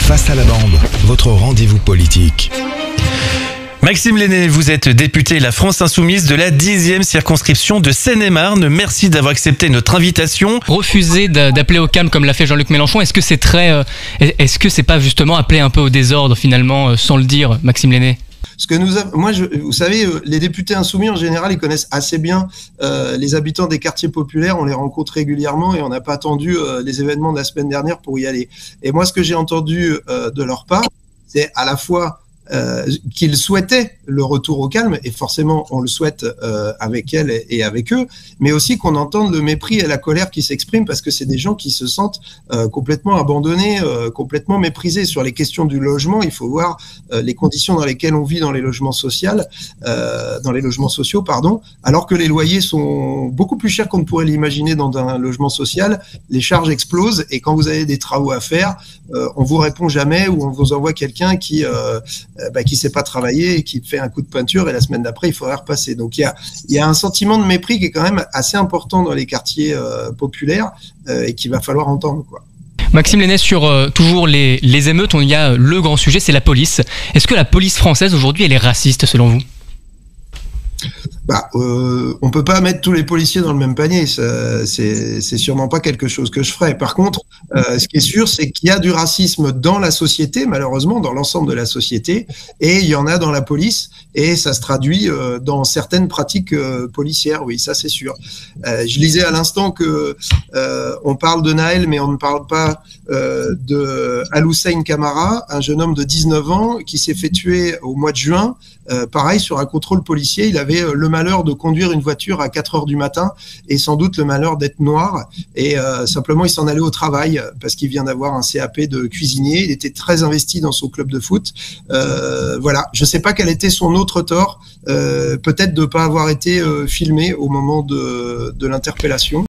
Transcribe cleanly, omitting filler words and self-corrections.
Face à la bande, votre rendez-vous politique. Maxime Lenné, vous êtes député La France Insoumise de la 10e circonscription de Seine-et-Marne. Merci d'avoir accepté notre invitation. Refuser d'appeler au calme comme l'a fait Jean-Luc Mélenchon, est-ce que c'est pas justement appeler un peu au désordre finalement, sans le dire, Maxime Lenné? Ce que vous savez, les députés insoumis en général, ils connaissent assez bien les habitants des quartiers populaires. On les rencontre régulièrement et on n'a pas attendu les événements de la semaine dernière pour y aller. Et moi, ce que j'ai entendu de leur part, c'est à la fois qu'ils souhaitaient le retour au calme, et forcément on le souhaite avec elles et avec eux, mais aussi qu'on entende le mépris et la colère qui s'expriment, parce que c'est des gens qui se sentent complètement abandonnés, complètement méprisés. Sur les questions du logement, il faut voir les conditions dans lesquelles on vit dans les logements sociaux, alors que les loyers sont beaucoup plus chers qu'on ne pourrait l'imaginer dans un logement social. Les charges explosent, et quand vous avez des travaux à faire, on vous répond jamais, ou on vous envoie quelqu'un qui sait pas travailler et qui fait un coup de peinture, et la semaine d'après il faudrait repasser. Donc il y a un sentiment de mépris qui est quand même assez important dans les quartiers populaires et qu'il va falloir entendre, quoi. Maxime Lenné, sur toujours les émeutes, il y a le grand sujet, c'est la police. Est-ce que la police française aujourd'hui elle est raciste selon vous? On peut pas mettre tous les policiers dans le même panier, c'est sûrement pas quelque chose que je ferais. Par contre, ce qui est sûr, c'est qu'il y a du racisme dans la société, malheureusement, dans l'ensemble de la société, et il y en a dans la police, et ça se traduit dans certaines pratiques policières, oui, ça c'est sûr. Je lisais à l'instant que on parle de Naël, mais on ne parle pas de Al-Hussein Camara, un jeune homme de 19 ans qui s'est fait tuer au mois de juin, pareil, sur un contrôle policier. Il avait le malheur de conduire une voiture à 4 heures du matin, et sans doute le malheur d'être noir, et simplement il s'en allait au travail parce qu'il vient d'avoir un CAP de cuisinier. Il était très investi dans son club de foot. Voilà, je sais pas quel était son autre tort, peut-être de pas avoir été filmé au moment de l'interpellation.